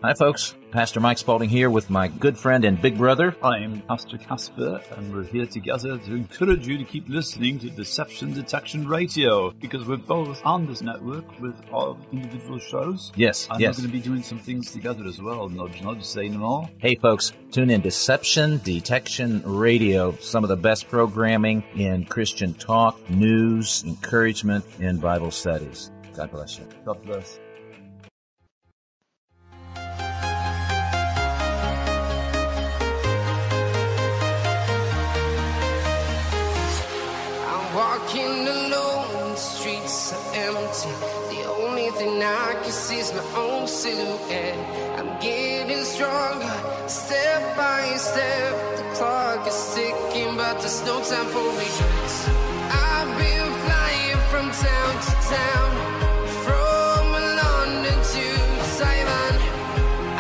Hi, folks. Pastor Mike Spalding here with my good friend and big brother. I'm Pastor Casper, and we're here together to encourage you to keep listening to Deception Detection Radio, because we're both on this network with our individual shows. Yes, and yes. we're going to be doing some things together as well. Not say no more. Hey, folks, tune in Deception Detection Radio. Some of the best programming in Christian talk, news, encouragement, and Bible studies. God bless you. God bless. Walking alone, the streets are empty. The only thing I can see is my own silhouette. I'm getting stronger, step by step. The clock is ticking, but there's no time for regrets. I've been flying from town to town, from London to Taiwan.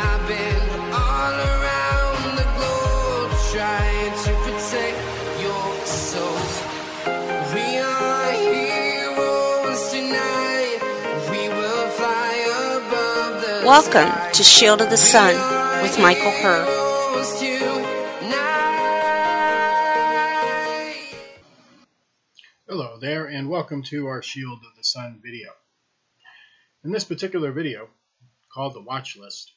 I've been all around the globe trying to protect your soul. We are heroes tonight. We will fly above the Welcome sky. to Shield of the Sun with Michael Hur. Hello there, and welcome to our Shield of the Sun video. In this particular video, called the Watchlist,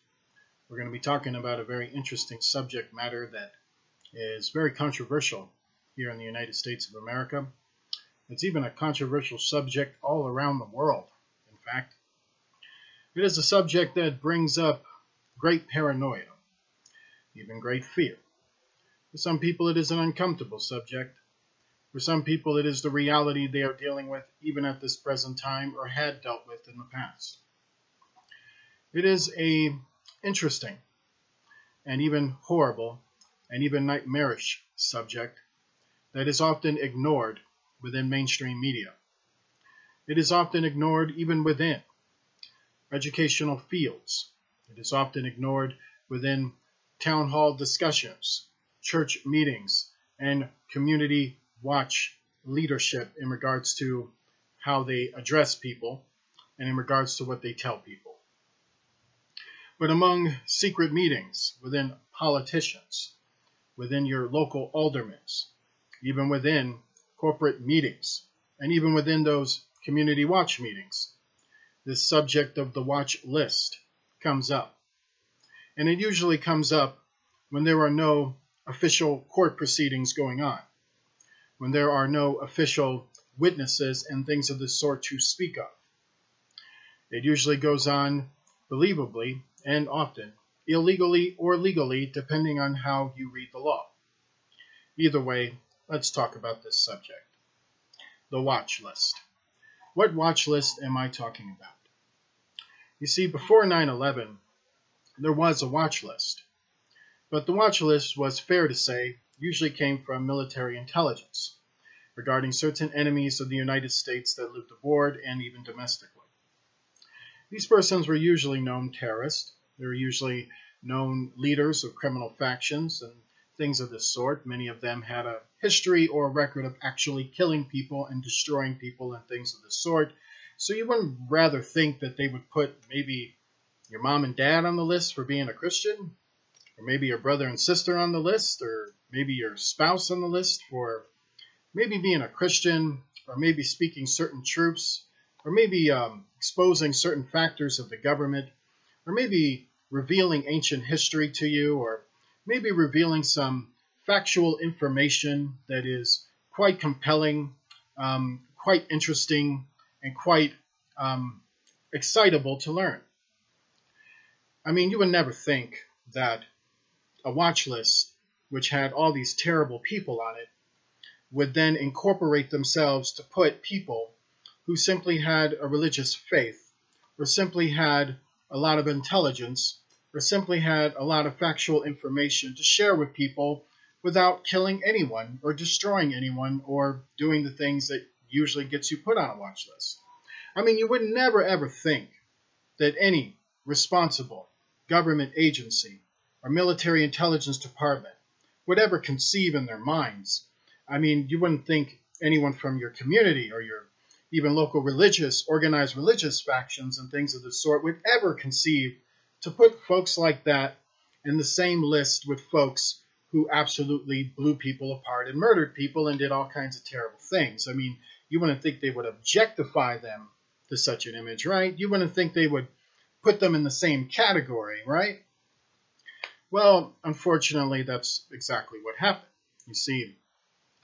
we're going to be talking about a very interesting subject matter that is very controversial here in the United States of America. It's even a controversial subject all around the world, in fact. It is a subject that brings up great paranoia, even great fear. For some people, it is an uncomfortable subject. For some people, it is the reality they are dealing with even at this present time or had dealt with in the past. It is an interesting and even horrible and even nightmarish subject that is often ignored within mainstream media. It is often ignored even within educational fields. It is often ignored within town hall discussions, church meetings, and community watch leadership in regards to how they address people and in regards to what they tell people. But among secret meetings within politicians, within your local aldermen, even within corporate meetings, and even within those community watch meetings, this subject of the watch list comes up. And it usually comes up when there are no official court proceedings going on, when there are no official witnesses and things of this sort to speak of. It usually goes on believably and often illegally or legally, depending on how you read the law. Either way, let's talk about this subject. The watch list. What watch list am I talking about? You see, before 9/11, there was a watch list. But the watch list was, fair to say, usually came from military intelligence regarding certain enemies of the United States that lived abroad and even domestically. These persons were usually known terrorists. They were usually known leaders of criminal factions and things of this sort. Many of them had a history or a record of actually killing people and destroying people and things of this sort. So you wouldn't rather think that they would put maybe your mom and dad on the list for being a Christian, or maybe your brother and sister on the list, or maybe your spouse on the list for maybe being a Christian, or maybe speaking certain truths, or maybe exposing certain factors of the government, or maybe revealing ancient history to you, or maybe revealing some factual information that is quite compelling, quite interesting, and quite excitable to learn. I mean, you would never think that a watch list, which had all these terrible people on it, would then incorporate themselves to put people who simply had a religious faith, or simply had a lot of intelligence, or simply had a lot of factual information to share with people without killing anyone or destroying anyone or doing the things that usually gets you put on a watch list. I mean, you would never ever think that any responsible government agency or military intelligence department would ever conceive in their minds. I mean, you wouldn't think anyone from your community or your even local religious, organized religious factions and things of the sort would ever conceive to put folks like that in the same list with folks who absolutely blew people apart and murdered people and did all kinds of terrible things. I mean, you wouldn't think they would objectify them to such an image, right? You wouldn't think they would put them in the same category, right? Well, unfortunately, that's exactly what happened. You see,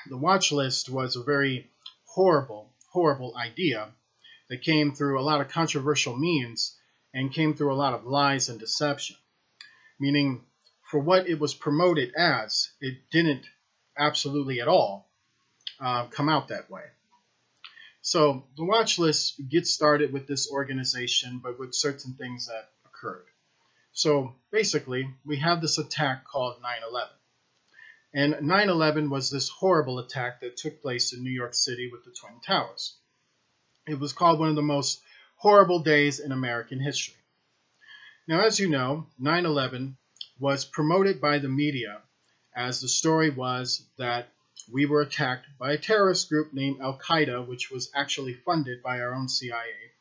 the watch list was a very horrible, horrible idea that came through a lot of controversial means and came through a lot of lies and deception. Meaning, for what it was promoted as, it didn't absolutely at all come out that way. So the watch list gets started with this organization, but with certain things that occurred. So basically, we have this attack called 9/11. And 9/11 was this horrible attack that took place in New York City with the Twin Towers. It was called one of the most horrible days in American history. Now, as you know, 9/11 was promoted by the media as the story was that we were attacked by a terrorist group named Al-Qaeda, which was actually funded by our own CIA.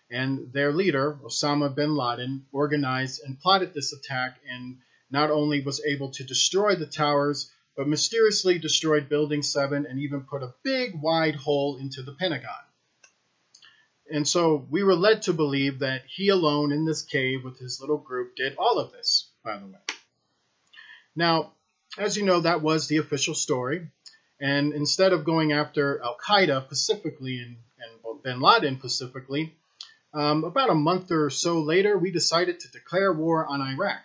And their leader, Osama bin Laden, organized and plotted this attack and not only was able to destroy the towers, but mysteriously destroyed Building 7 and even put a big wide hole into the Pentagon. And so we were led to believe that he alone in this cave with his little group did all of this, by the way. Now, as you know, that was the official story. And instead of going after Al-Qaeda specifically and bin Laden specifically, about a month or so later, we decided to declare war on Iraq,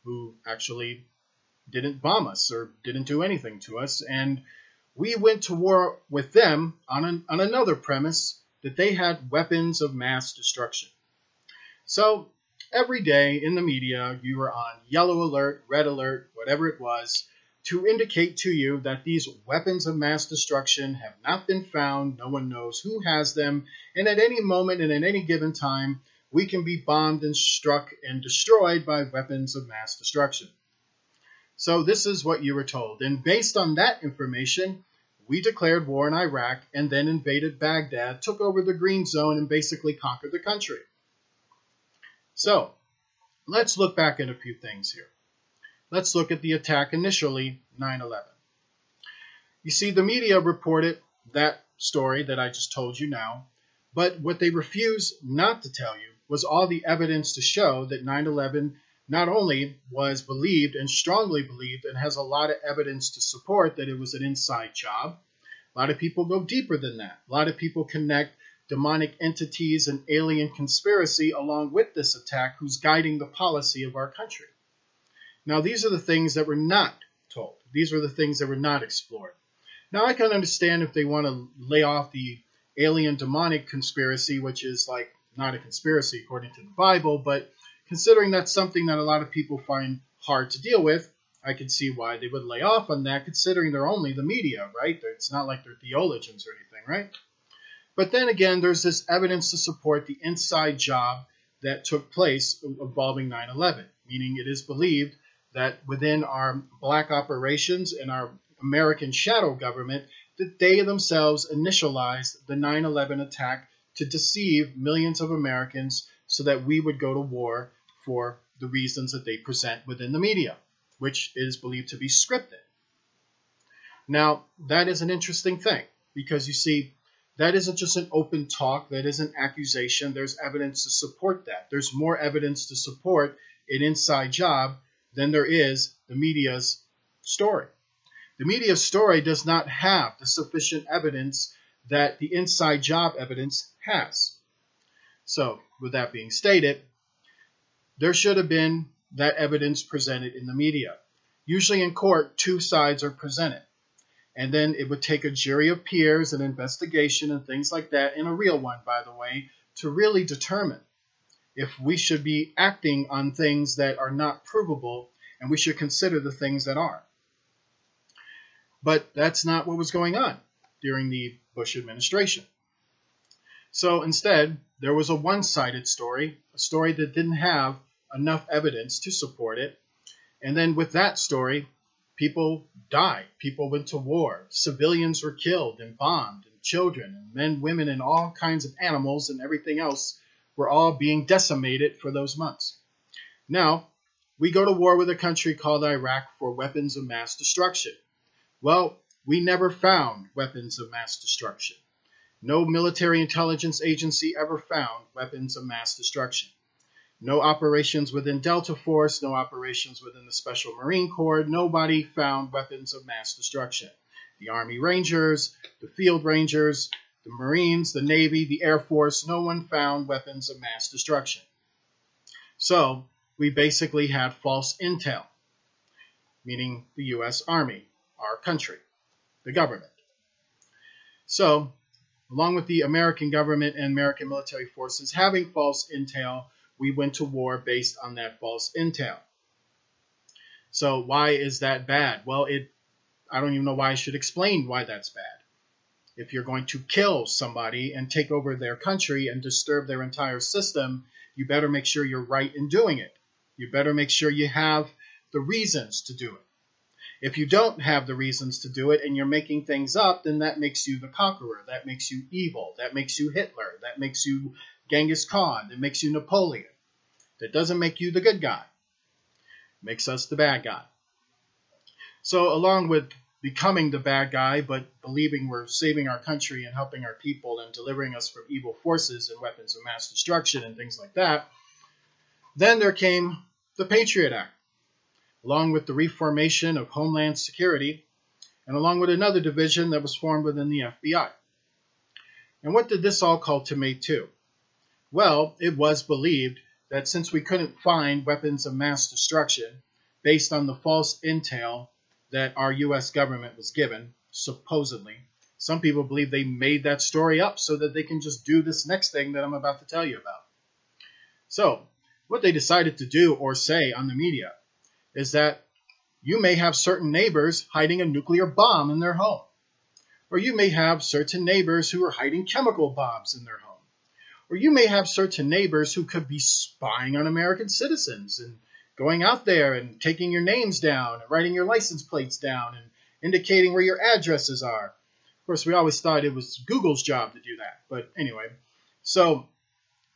who actually didn't bomb us or didn't do anything to us. And we went to war with them on another premise, that they had weapons of mass destruction. So every day in the media, you were on yellow alert, red alert, whatever it was, to indicate to you that these weapons of mass destruction have not been found, no one knows who has them, and at any moment and at any given time, we can be bombed and struck and destroyed by weapons of mass destruction. So this is what you were told. And based on that information, we declared war in Iraq and then invaded Baghdad, took over the Green Zone, and basically conquered the country. So let's look back at a few things here. Let's look at the attack initially, 9/11. You see, the media reported that story that I just told you now, but what they refused not to tell you was all the evidence to show that 9/11 not only was believed and strongly believed and has a lot of evidence to support that it was an inside job. A lot of people go deeper than that. A lot of people connect demonic entities and alien conspiracy along with this attack who's guiding the policy of our country. Now, these are the things that were not told. These were the things that were not explored. Now, I can understand if they want to lay off the alien demonic conspiracy, which is like not a conspiracy according to the Bible, but considering that's something that a lot of people find hard to deal with, I can see why they would lay off on that, considering they're only the media, right? It's not like they're theologians or anything, right? But then again, there's this evidence to support the inside job that took place involving 9/11, meaning it is believed that within our black operations and our American shadow government, that they themselves initialized the 9/11 attack to deceive millions of Americans so that we would go to war for the reasons that they present within the media, which is believed to be scripted. Now, that is an interesting thing, because you see, that isn't just an open talk, that isn't accusation, there's evidence to support that. There's more evidence to support an inside job than there is the media's story. The media's story does not have the sufficient evidence that the inside job evidence has. So, with that being stated, there should have been that evidence presented in the media. Usually in court, two sides are presented. And then it would take a jury of peers, an investigation, and things like that, and a real one, by the way, to really determine if we should be acting on things that are not provable, and we should consider the things that are. But that's not what was going on during the Bush administration. So instead, there was a one-sided story, a story that didn't have enough evidence to support it. And then with that story, people died. People went to war. Civilians were killed and bombed, and children and men, women, and all kinds of animals and everything else were all being decimated for those months. Now, we go to war with a country called Iraq for weapons of mass destruction. Well, we never found weapons of mass destruction. No military intelligence agency ever found weapons of mass destruction. No operations within Delta Force, no operations within the Special Marine Corps, nobody found weapons of mass destruction. The Army Rangers, the Field Rangers, the Marines, the Navy, the Air Force, no one found weapons of mass destruction. So, we basically had false intel, meaning the U.S. Army, our country, the government. So, along with the American government and American military forces having false intel, we went to war based on that false intel. So why is that bad? Well, I don't even know why I should explain why that's bad. If you're going to kill somebody and take over their country and disturb their entire system, you better make sure you're right in doing it. You better make sure you have the reasons to do it. If you don't have the reasons to do it and you're making things up, then that makes you the conqueror. That makes you evil. That makes you Hitler. That makes you Genghis Khan. That makes you Napoleon. That doesn't make you the good guy. It makes us the bad guy. So along with becoming the bad guy, but believing we're saving our country and helping our people and delivering us from evil forces and weapons of mass destruction and things like that, then there came the Patriot Act, along with the reformation of Homeland Security, and along with another division that was formed within the FBI. And what did this all culminate to? Well, it was believed that since we couldn't find weapons of mass destruction based on the false intel that our U.S. government was given, supposedly, some people believe they made that story up so that they can just do this next thing that I'm about to tell you about. So, what they decided to do or say on the media is that you may have certain neighbors hiding a nuclear bomb in their home. Or you may have certain neighbors who are hiding chemical bombs in their home. Or you may have certain neighbors who could be spying on American citizens and going out there and taking your names down and writing your license plates down and indicating where your addresses are. Of course, we always thought it was Google's job to do that. But anyway, so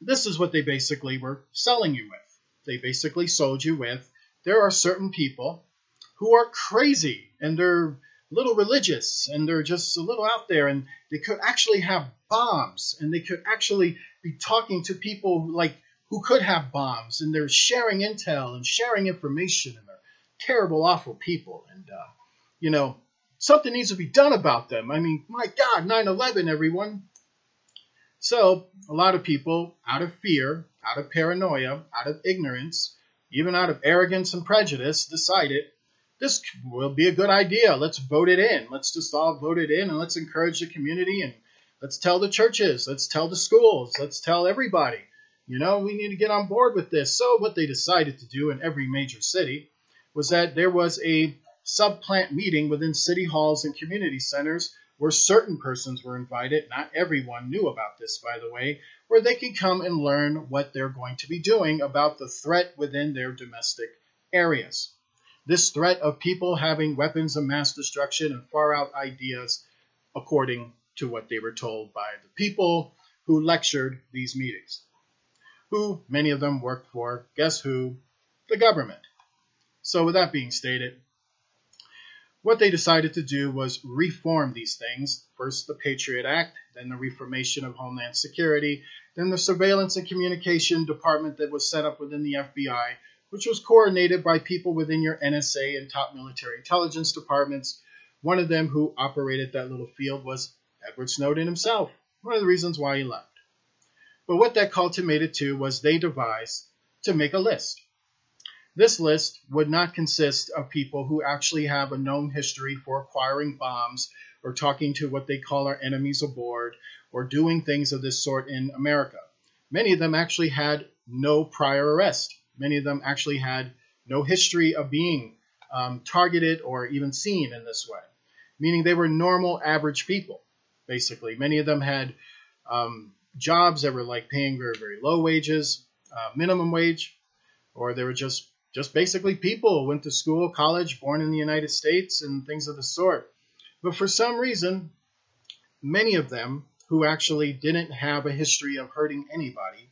this is what they basically were selling you with. They basically sold you with, there are certain people who are crazy and they're a little religious and they're just a little out there and they could actually have bombs and they could actually be talking to people like who could have bombs and they're sharing intel and sharing information and they're terrible, awful people. And, something needs to be done about them. I mean, my God, 9/11, everyone. So a lot of people, out of fear, out of paranoia, out of ignorance, even out of arrogance and prejudice, decided this will be a good idea. Let's vote it in. Let's just all vote it in and let's encourage the community and let's tell the churches. Let's tell the schools. Let's tell everybody. We need to get on board with this. So what they decided to do in every major city was that there was a sub-plant meeting within city halls and community centers where certain persons were invited. Not everyone knew about this, by the way, where they could come and learn what they're going to be doing about the threat within their domestic areas. This threat of people having weapons of mass destruction and far-out ideas according to what they were told by the people who lectured these meetings, who many of them worked for, guess who? The government. So with that being stated, what they decided to do was reform these things. First, the Patriot Act, then the reformation of Homeland Security, then the Surveillance and Communication Department that was set up within the FBI, which was coordinated by people within your NSA and top military intelligence departments. One of them who operated that little field was Edward Snowden himself, one of the reasons why he left. But what that culminated to was they devised to make a list. This list would not consist of people who actually have a known history for acquiring bombs or talking to what they call our enemies aboard or doing things of this sort in America. Many of them actually had no prior arrest. Many of them actually had no history of being targeted or even seen in this way, meaning they were normal, average people, basically. Many of them had jobs that were like paying very, very low wages, minimum wage, or they were just basically people who went to school, college, born in the United States, and things of the sort. But for some reason, many of them who actually didn't have a history of hurting anybody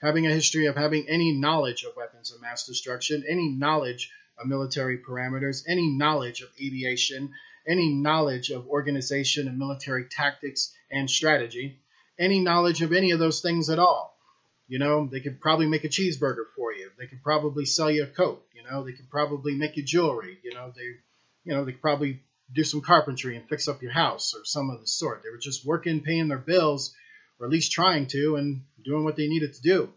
having a history of having any knowledge of weapons of mass destruction, any knowledge of military parameters, any knowledge of aviation, any knowledge of organization and military tactics and strategy, any knowledge of any of those things at all. You know, they could probably make a cheeseburger for you. They could probably sell you a coat. You know, they could probably make you jewelry. They could probably do some carpentry and fix up your house or some of the sort. They were just working, paying their bills, or at least trying to, and doing what they needed to do.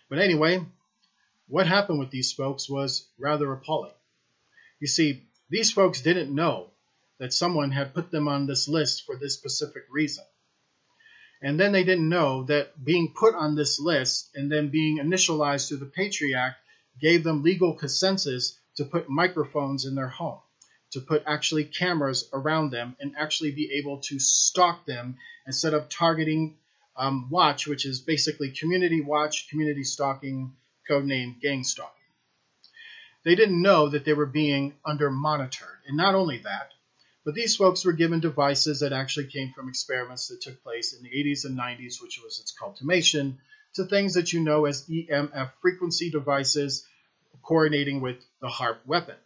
But anyway, what happened with these folks was rather appalling. You see, these folks didn't know that someone had put them on this list for this specific reason. And then they didn't know that being put on this list and then being initialized through the Patriot Act gave them legal consensus to put microphones in their home, to put actually cameras around them and actually be able to stalk them instead of targeting watch, which is basically community watch, community stalking, codenamed gang stalking. They didn't know that they were being under monitored. And not only that, but these folks were given devices that actually came from experiments that took place in the 80s and 90s, which was its culmination, to things that you know as EMF frequency devices coordinating with the HARP weapon.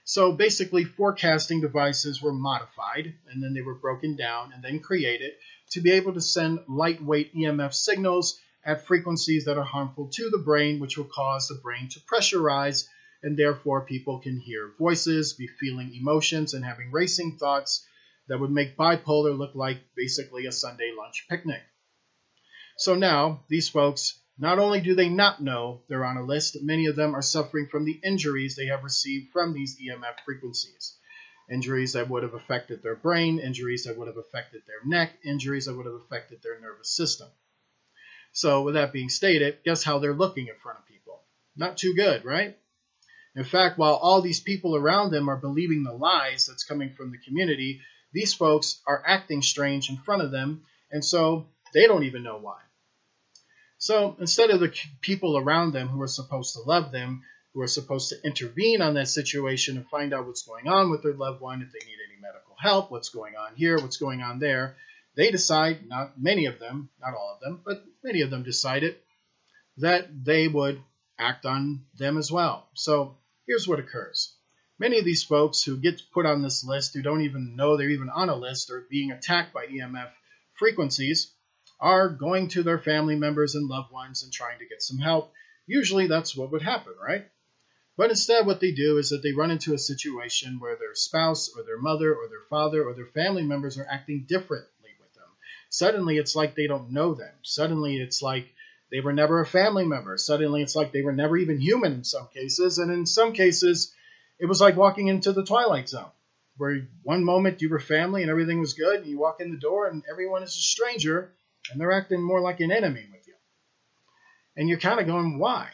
So basically, forecasting devices were modified, and then they were broken down and then created to be able to send lightweight EMF signals at frequencies that are harmful to the brain, which will cause the brain to pressurize, and therefore people can hear voices, be feeling emotions, and having racing thoughts that would make bipolar look like basically a Sunday lunch picnic. So now, these folks, not only do they not know they're on a list, many of them are suffering from the injuries they have received from these EMF frequencies. Injuries that would have affected their brain, injuries that would have affected their neck, injuries that would have affected their nervous system. So with that being stated, guess how they're looking in front of people? Not too good, right? In fact, while all these people around them are believing the lies that's coming from the community, these folks are acting strange in front of them, and so they don't even know why. So instead of the people around them who are supposed to love them, who are supposed to intervene on that situation and find out what's going on with their loved one, if they need any medical help, what's going on here, what's going on there, they decide, not many of them, not all of them, but many of them decided that they would act on them as well. So here's what occurs. Many of these folks who get put on this list, who don't even know they're even on a list or being attacked by EMF frequencies, are going to their family members and loved ones and trying to get some help. Usually that's what would happen, right? But instead what they do is that they run into a situation where their spouse or their mother or their father or their family members are acting differently with them. Suddenly it's like they don't know them. Suddenly it's like they were never a family member. Suddenly it's like they were never even human in some cases. And in some cases, it was like walking into the Twilight Zone, where one moment you were family and everything was good, and you walk in the door and everyone is a stranger, and they're acting more like an enemy with you. And you're kind of going, why?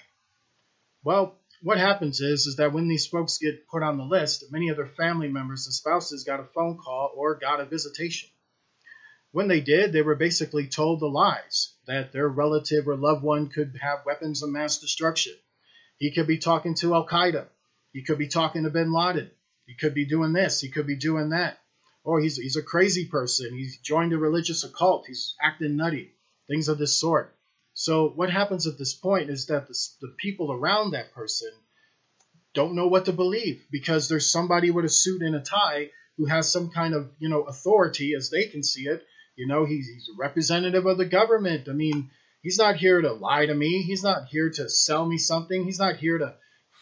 Well, what happens is that when these folks get put on the list, many of their family members and spouses got a phone call or got a visitation. When they did, they were basically told the lies, that their relative or loved one could have weapons of mass destruction. He could be talking to Al-Qaeda. He could be talking to bin Laden. He could be doing this. He could be doing that. Or he's a crazy person. He's joined a religious occult. He's acting nutty. Things of this sort. So what happens at this point is that the people around that person don't know what to believe, because there's somebody with a suit and a tie who has some kind of, authority as they can see it. He's a representative of the government. I mean, he's not here to lie to me. He's not here to sell me something. He's not here to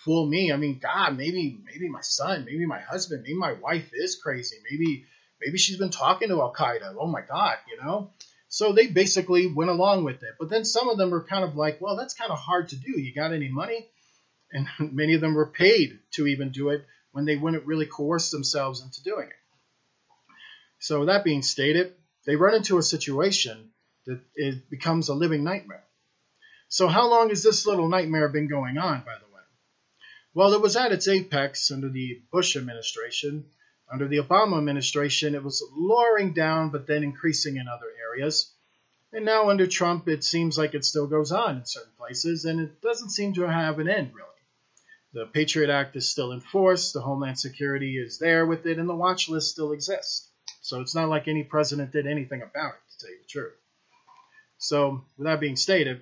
fool me. I mean, God, maybe my son, maybe my husband, maybe my wife is crazy. Maybe she's been talking to Al-Qaeda. Oh my God, So they basically went along with it. But then some of them were kind of like, well, that's kind of hard to do. You got any money? And many of them were paid to even do it when they wouldn't really coerce themselves into doing it. So with that being stated, they run into a situation that it becomes a living nightmare. So how long has this little nightmare been going on, by the way? Well, it was at its apex under the Bush administration. Under the Obama administration, it was lowering down, but then increasing in other areas. And now under Trump, it seems like it still goes on in certain places, and it doesn't seem to have an end, really. The Patriot Act is still in force, the Homeland Security is there with it, and the Watchlist still exists. So it's not like any president did anything about it, to tell you the truth. So with that being stated,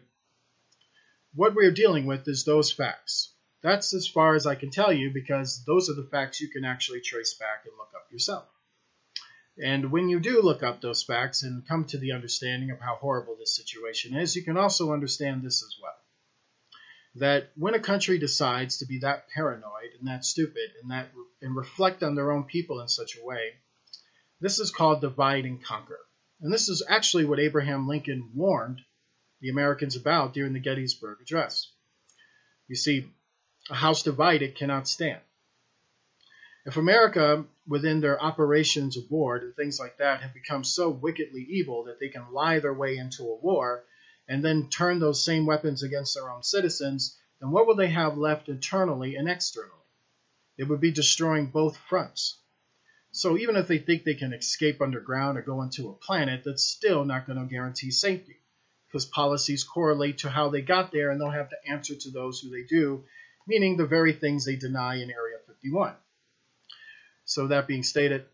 what we're dealing with is those facts. That's as far as I can tell you, because those are the facts you can actually trace back and look up yourself. And when you do look up those facts and come to the understanding of how horrible this situation is, you can also understand this as well. That when a country decides to be that paranoid and that stupid and reflect on their own people in such a way, this is called divide and conquer. And this is actually what Abraham Lincoln warned the Americans about during the Gettysburg Address. You see, a house divided cannot stand. If America, within their operations aboard and things like that, have become so wickedly evil that they can lie their way into a war and then turn those same weapons against their own citizens, then what will they have left internally and externally? It would be destroying both fronts. So even if they think they can escape underground or go into a planet, that's still not going to guarantee safety, because policies correlate to how they got there, and they'll have to answer to those who they do, meaning the very things they deny in Area 51. So that being stated,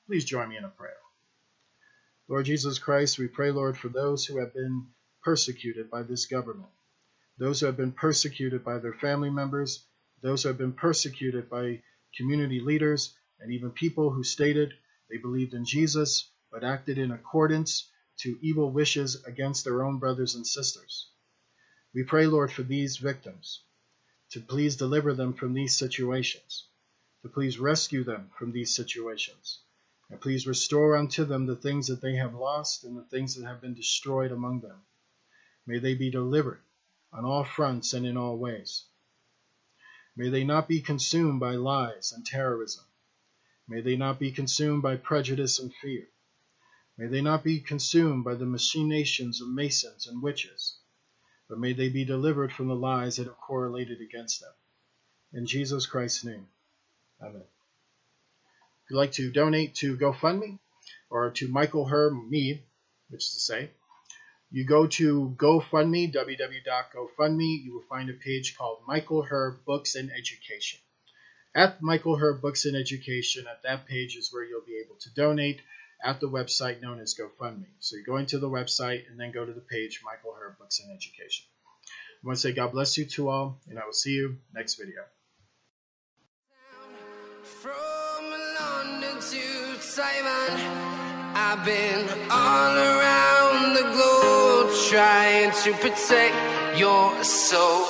please join me in a prayer. Lord Jesus Christ, we pray, Lord, for those who have been persecuted by this government, those who have been persecuted by their family members, those who have been persecuted by community leaders, and even people who stated they believed in Jesus but acted in accordance to evil wishes against their own brothers and sisters. We pray, Lord, for these victims, to please deliver them from these situations, to please rescue them from these situations, and please restore unto them the things that they have lost and the things that have been destroyed among them. May they be delivered on all fronts and in all ways. May they not be consumed by lies and terrorism. May they not be consumed by prejudice and fear. May they not be consumed by the machinations of masons and witches, but may they be delivered from the lies that have correlated against them. In Jesus Christ's name, amen. If you'd like to donate to GoFundMe or to Michael Hur, me, which is to say, you go to GoFundMe, www.gofundme, you will find a page called Michael Hur Books and Education. At Michael Hur Books and Education, at that page is where you'll be able to donate at the website known as GoFundMe. So you go into the website and then go to the page Michael Hur Books and Education. I want to say God bless you to all, and I will see you next video. From London to Taiwan, I've been all around the globe trying to protect your soul.